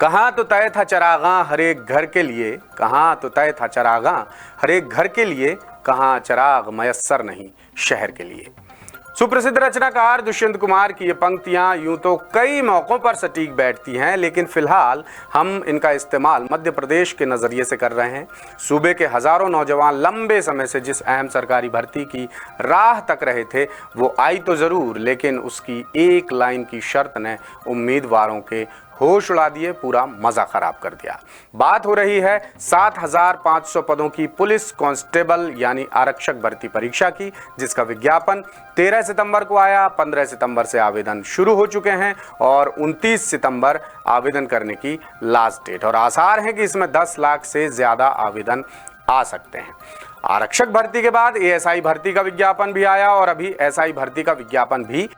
कहाँ तो तय था चरागां हर एक घर के लिए, कहाँ तो तय था चरागां हर एक घर के लिए, कहाँ चराग मयस्सर नहीं शहर के लिए। सुप्रसिद्ध रचनाकार दुष्यंत कुमार की ये पंक्तियां यूं तो कई मौकों पर सटीक बैठती हैं, लेकिन फिलहाल हम इनका इस्तेमाल मध्य प्रदेश के नज़रिए से कर रहे हैं। सूबे के हज़ारों नौजवान लंबे समय से जिस अहम सरकारी भर्ती की राह तक रहे थे वो आई तो ज़रूर, लेकिन उसकी एक लाइन की शर्त ने उम्मीदवारों के होश उड़ा दिए, पूरा मज़ा ख़राब कर दिया। बात हो रही है 7,500 पदों की पुलिस कांस्टेबल यानी आरक्षक भर्ती परीक्षा की, जिसका विज्ञापन 13 सितंबर को आया। 15 सितंबर से आवेदन शुरू हो चुके हैं और 29 सितंबर आवेदन करने की लास्ट डेट, और आसार हैं कि इसमें 10 लाख से ज़्यादा आवेदन आ सकते हैं। आरक्षक भर्ती के बाद एएसआई भर्ती का विज्ञापन भी आया और अभी एसआई भर्ती का विज्ञापन भी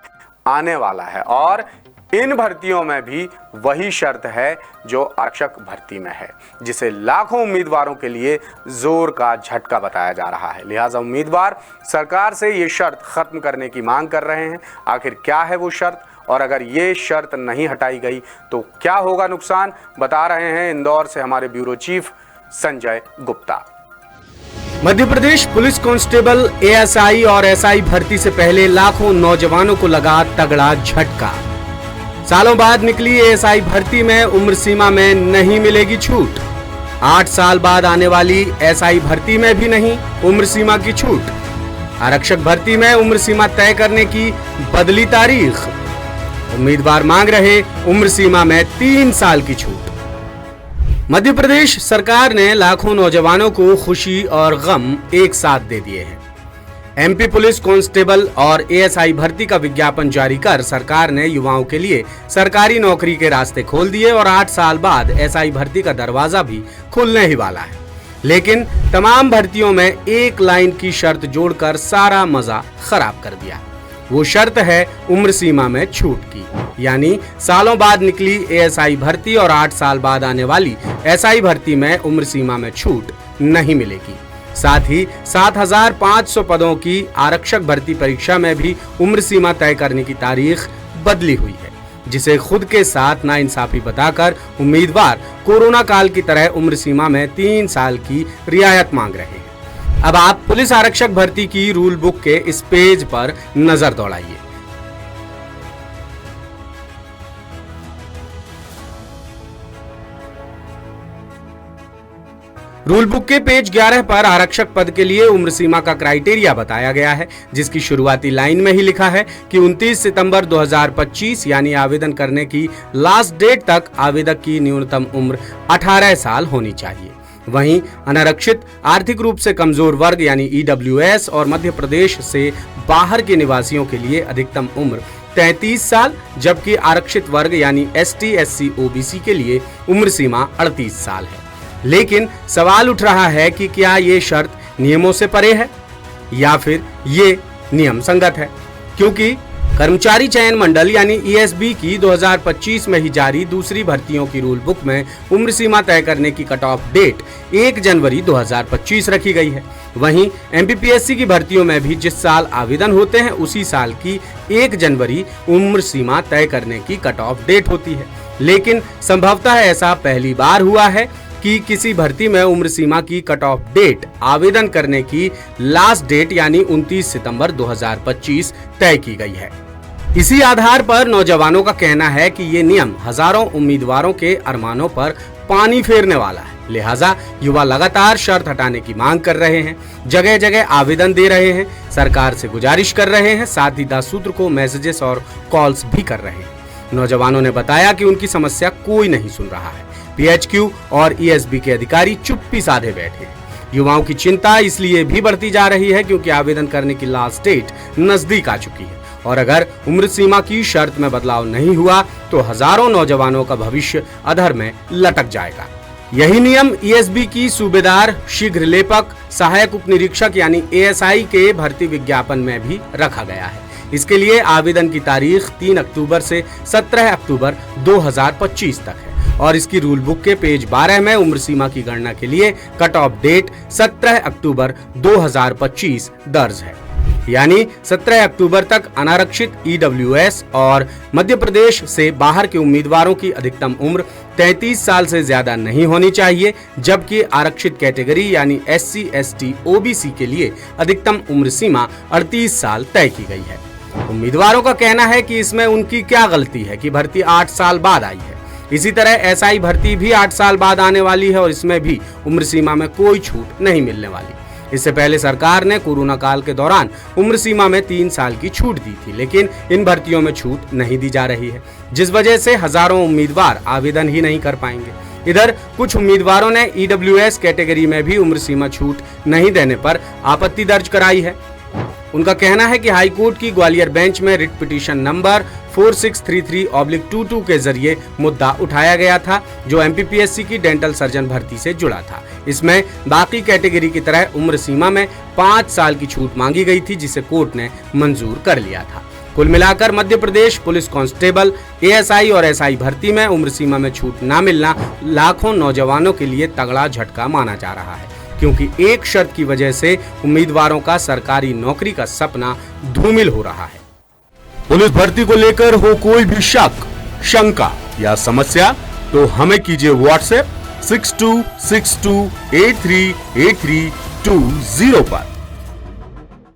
आने वाला है, और इन भर्तियों में भी वही शर्त है जो आरक्षक भर्ती में है, जिसे लाखों उम्मीदवारों के लिए जोर का झटका बताया जा रहा है। लिहाजा उम्मीदवार सरकार से ये शर्त खत्म करने की मांग कर रहे हैं। आखिर क्या है वो शर्त, और अगर ये शर्त नहीं हटाई गई तो क्या होगा नुकसान, बता रहे हैं इंदौर से हमारे bureau chief Sanjay Gupta. Madhya Pradesh police constable ASI और एसआई भर्ती से पहले लाखों नौजवानों को लगा तगड़ा झटका। सालों बाद निकली एएसआई भर्ती में उम्र सीमा में नहीं मिलेगी छूट। 8 साल बाद आने वाली एसआई भर्ती में भी नहीं उम्र सीमा की छूट। आरक्षक भर्ती में उम्र सीमा तय करने की बदली तारीख। उम्मीदवार मांग रहे उम्र सीमा में 3 साल की छूट। मध्य प्रदेश सरकार ने लाखों नौजवानों को खुशी और गम एक साथ दे दिए हैं। एमपी पुलिस कांस्टेबल और एएसआई भर्ती का विज्ञापन जारी कर सरकार ने युवाओं के लिए सरकारी नौकरी के रास्ते खोल दिए और 8 साल बाद एसआई भर्ती का दरवाजा भी खुलने ही वाला है। लेकिन तमाम भर्तियों में एक लाइन की शर्त जोड़कर सारा मजा खराब कर दिया। वो शर्त है उम्र सीमा में छूट की, यानी सालों बाद निकली एएसआई भर्ती और 8 साल बाद आने वाली एसआई भर्ती में उम्र सीमा में छूट नहीं मिलेगी। साथ ही 7,500 पदों की आरक्षक भर्ती परीक्षा में भी उम्र सीमा तय करने की तारीख बदली हुई है, जिसे खुद के साथ नाइंसाफी बताकर उम्मीदवार कोरोना काल की तरह उम्र सीमा में 3 साल की रियायत मांग रहे हैं। अब आप पुलिस आरक्षक भर्ती की रूल बुक के इस पेज पर नजर दौड़ाइए। रूल बुक के पेज 11 पर आरक्षक पद के लिए उम्र सीमा का क्राइटेरिया बताया गया है, जिसकी शुरुआती लाइन में ही लिखा है कि 29 सितंबर 2025 यानी आवेदन करने की लास्ट डेट तक आवेदक की न्यूनतम उम्र 18 साल होनी चाहिए। वहीं अनारक्षित आर्थिक रूप से कमजोर वर्ग यानी ईडब्ल्यूएस और मध्य प्रदेश से बाहर के निवासियों के लिए अधिकतम उम्र 33 साल, जबकि आरक्षित वर्ग यानी एसटी, एससी, ओबीसी के लिए उम्र सीमा 38 साल है। लेकिन सवाल उठ रहा है कि क्या ये शर्त नियमों से परे है या फिर ये नियम संगत है, क्योंकि कर्मचारी चयन मंडल यानी ईएसबी की 2025 में ही जारी दूसरी भर्तियों की रूल बुक में उम्र सीमा तय करने की कट ऑफ डेट 1 जनवरी 2025 रखी गई है। वहीं एमपीपीएससी की भर्तियों में भी जिस साल आवेदन होते हैं उसी साल की 1 जनवरी उम्र सीमा तय करने की कट ऑफ डेट होती है। लेकिन संभवतः ऐसा पहली बार हुआ है कि किसी भर्ती में उम्र सीमा की कट ऑफ डेट आवेदन करने की लास्ट डेट यानी 29 सितंबर 2025 तय की गई है। इसी आधार पर नौजवानों का कहना है कि ये नियम हजारों उम्मीदवारों के अरमानों पर पानी फेरने वाला है। लिहाजा युवा लगातार शर्त हटाने की मांग कर रहे हैं, जगह जगह आवेदन दे रहे हैं, सरकार से गुजारिश कर रहे हैं, साथ ही दासूत्र को मैसेजेस और कॉल्स भी कर रहे हैं। नौजवानों ने बताया कि उनकी समस्या कोई नहीं सुन रहा है। पीएचक्यू और ईएसबी के अधिकारी चुप्पी साधे बैठे हैं। युवाओं की चिंता इसलिए भी बढ़ती जा रही है क्योंकि आवेदन करने की लास्ट डेट नजदीक आ चुकी है, और अगर उम्र सीमा की शर्त में बदलाव नहीं हुआ तो हजारों नौजवानों का भविष्य अधर में लटक जाएगा। यही नियम ईएसबी की सूबेदार शीघ्र लेपक सहायक उप निरीक्षक यानी एएसआई के भर्ती विज्ञापन में भी रखा गया है। इसके लिए आवेदन की तारीख 3 अक्टूबर से 17 अक्टूबर 2025 तक है और इसकी रूल बुक के पेज 12 में उम्र सीमा की गणना के लिए कट ऑफ डेट 17 अक्टूबर 2025 दर्ज है। यानी 17 अक्टूबर तक अनारक्षित ईडब्ल्यूएस और मध्य प्रदेश से बाहर के उम्मीदवारों की अधिकतम उम्र 33 साल से ज्यादा नहीं होनी चाहिए, जबकि आरक्षित कैटेगरी यानी SC, ST, OBC के लिए अधिकतम उम्र सीमा 38 साल तय की गई है। उम्मीदवारों का कहना है कि इसमें उनकी क्या गलती है कि भर्ती 8 साल बाद आई है। इसी तरह SI भर्ती भी 8 साल बाद आने वाली है और इसमें भी उम्र सीमा में कोई छूट नहीं मिलने वाली। इससे पहले सरकार ने कोरोना काल के दौरान उम्र सीमा में 3 साल की छूट दी थी, लेकिन इन भर्तियों में छूट नहीं दी जा रही है, जिस वजह से हजारों उम्मीदवार आवेदन ही नहीं कर पाएंगे। इधर कुछ उम्मीदवारों ने EWS कैटेगरी में भी उम्र सीमा छूट नहीं देने पर आपत्ति दर्ज कराई है। उनका कहना है कि हाईकोर्ट की ग्वालियर बेंच में रिट पिटीशन नंबर 4633/22 के जरिए मुद्दा उठाया गया था, जो MPPSC की डेंटल सर्जन भर्ती से जुड़ा था। इसमें बाकी कैटेगरी की तरह उम्र सीमा में 5 साल की छूट मांगी गई थी, जिसे कोर्ट ने मंजूर कर लिया था। कुल मिलाकर Madhya Pradesh police constable, ASI और SI भर्ती में उम्र सीमा में छूट न मिलना लाखों नौजवानों के लिए तगड़ा झटका माना जा रहा है, क्योंकि एक शर्त की वजह से उम्मीदवारों का सरकारी नौकरी का सपना धूमिल हो रहा है। पुलिस भर्ती को लेकर हो कोई भी शक, शंका या समस्या तो हमें कीजिए WhatsApp 6262838320 पर।